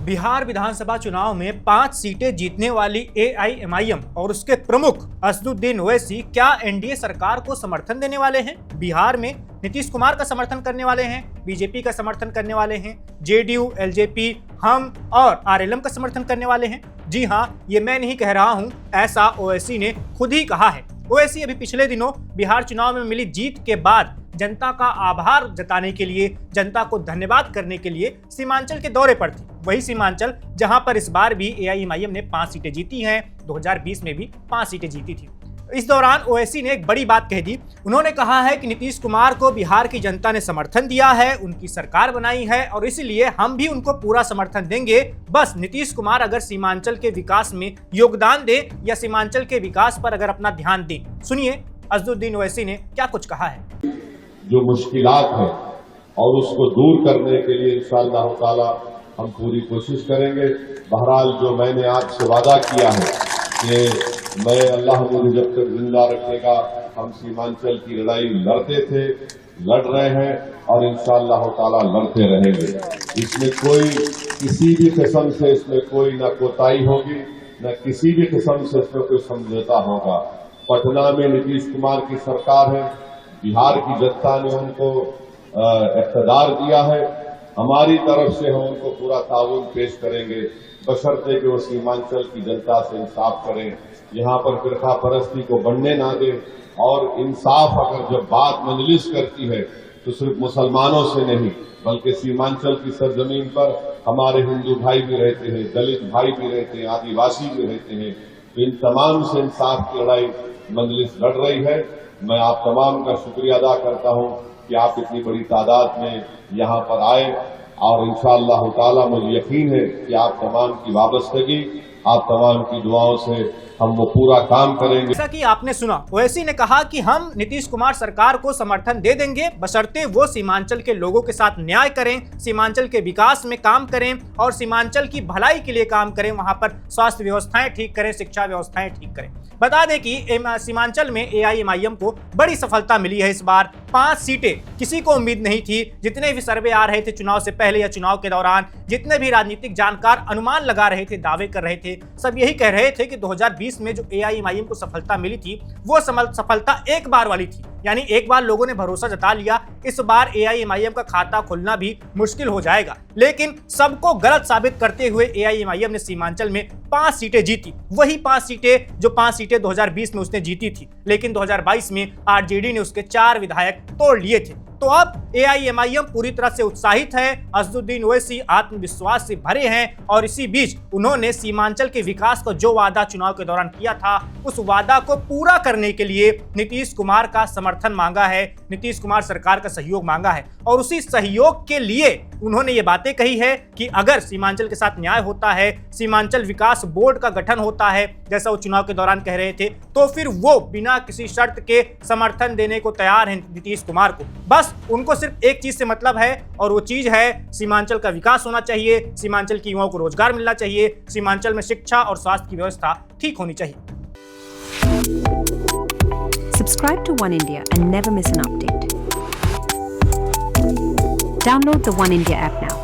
बिहार विधानसभा चुनाव में 5 सीटें जीतने वाली एआईएमआईएम और उसके प्रमुख असदुद्दीन ओवैसी क्या एनडीए सरकार को समर्थन देने वाले हैं? बिहार में नीतीश कुमार का समर्थन करने वाले हैं, बीजेपी का समर्थन करने वाले हैं, जेडीयू, एलजेपी, हम और आरएलएम का समर्थन करने वाले हैं। जी हाँ, ये मैं नहीं कह रहा हूँ, ऐसा ओवैसी ने खुद ही कहा है। ओवैसी अभी पिछले दिनों बिहार चुनाव में मिली जीत के बाद जनता का आभार जताने के लिए, जनता को धन्यवाद करने के लिए सीमांचल के दौरे पर थी। वही सीमांचल जहां पर इस बार भी एआईएमआईएम ने 5 सीटें जीती हैं, 2020 में भी 5 सीटें जीती थी। इस दौरान ओवैसी ने एक बड़ी बात कह दी। उन्होंने कहा है कि नीतीश कुमार को बिहार की जनता ने समर्थन दिया है, उनकी सरकार बनाई है और इसलिए हम भी उनको पूरा समर्थन देंगे। बस नीतीश कुमार अगर सीमांचल के विकास में योगदान दे या सीमांचल के विकास पर अगर अपना ध्यान दे। सुनिए असदुद्दीन ओवैसी ने क्या कुछ कहा है। जो मुश्किलात है और उसको दूर करने के लिए इंशाअल्लाह ताला हम पूरी कोशिश करेंगे। बहरहाल जो मैंने आपसे वादा किया है कि मैं अल्लाह मुझे जब तक जिंदा रखेगा, हम सीमांचल की लड़ाई लड़ते थे, लड़ रहे हैं और इंशाअल्लाह ताला लड़ते रहेंगे। इसमें कोई किसी भी किस्म से इसमें कोई न कोताही होगी, न किसी भी किस्म से इसमें कोई समझौता होगा। पटना में नीतीश कुमार की सरकार है, बिहार की जनता ने उनको इख्तियार दिया है, हमारी तरफ से हम उनको पूरा ताउन पेश करेंगे, बशर्ते कि वो सीमांचल की जनता से इंसाफ करें, यहाँ पर फिरका परस्ती को बढ़ने ना दें और इंसाफ अगर जब बात मजलिस करती है तो सिर्फ मुसलमानों से नहीं बल्कि सीमांचल की सरजमीन पर हमारे हिंदू भाई भी रहते हैं, दलित भाई भी रहते हैं, आदिवासी भी रहते हैं। इन तमाम से इंसाफ की लड़ाई मजलिस लड़ रही है। मैं आप तमाम का शुक्रिया अदा करता हूं कि आप इतनी बड़ी तादाद में यहां पर आए और इंशाअल्लाह ताला मुझे यकीन है कि आप तमाम की वाबस्तगी, आप तमाम की दुआओं से हम वो पूरा काम करेंगे। जैसा कि आपने सुना, ओवैसी ने कहा कि हम नीतीश कुमार सरकार को समर्थन दे देंगे बशर्ते वो सीमांचल के लोगों के साथ न्याय करें, सीमांचल के विकास में काम करें और सीमांचल की भलाई के लिए काम करें, वहां पर स्वास्थ्य व्यवस्थाएं ठीक करें, शिक्षा व्यवस्थाएं ठीक करें। बता दें कि सीमांचल में एआईएमआईएम को बड़ी सफलता मिली है। इस बार 5 सीटें किसी को उम्मीद नहीं थी। जितने भी सर्वे आ रहे थे चुनाव से पहले या चुनाव के दौरान, जितने भी राजनीतिक जानकार अनुमान लगा रहे थे, दावे कर रहे थे, सब यही कह रहे थे कि 2020 में जो एआईएमआईएम को सफलता मिली थी वो सफलता एक बार वाली थी, यानी एक बार लोगों ने भरोसा जता लिया, इस बार एआईएमआईएम का खाता खुलना भी मुश्किल हो जाएगा। लेकिन सबको गलत साबित करते हुए एआईएमआईएम ने सीमांचल में 5 सीटें जीती। वही 5 सीटें जो 5 सीटें 2020 में उसने जीती थी, लेकिन 2022 में आरजेडी ने उसके 4 विधायक तोड़ लिए थे। तो अब एआईएमआईएम पूरी तरह से उत्साहित है, असदुद्दीन ओवैसी आत्मविश्वास से भरे हैं और इसी बीच उन्होंने सीमांचल के विकास को जो वादा चुनाव के दौरान किया था, उस वादा को पूरा करने के लिए नीतीश कुमार का समर्थन मांगा है, नीतीश कुमार सरकार का सहयोग मांगा है और उसी सहयोग के लिए उन्होंने ये बातें कही है कि अगर सीमांचल के साथ न्याय होता है, सीमांचल विकास बोर्ड का गठन होता है, जैसा वो चुनाव के दौरान कह रहे थे, तो फिर वो बिना किसी शर्त के समर्थन देने को तैयार हैं नीतीश कुमार को। बस उनको सिर्फ एक चीज से मतलब है और वो चीज है सीमांचल का विकास होना चाहिए, सीमांचल के युवाओं को रोजगार मिलना चाहिए, सीमांचल में शिक्षा और स्वास्थ्य की व्यवस्था ठीक होनी चाहिए। Subscribe to One India and never miss an update. Download the One India app now.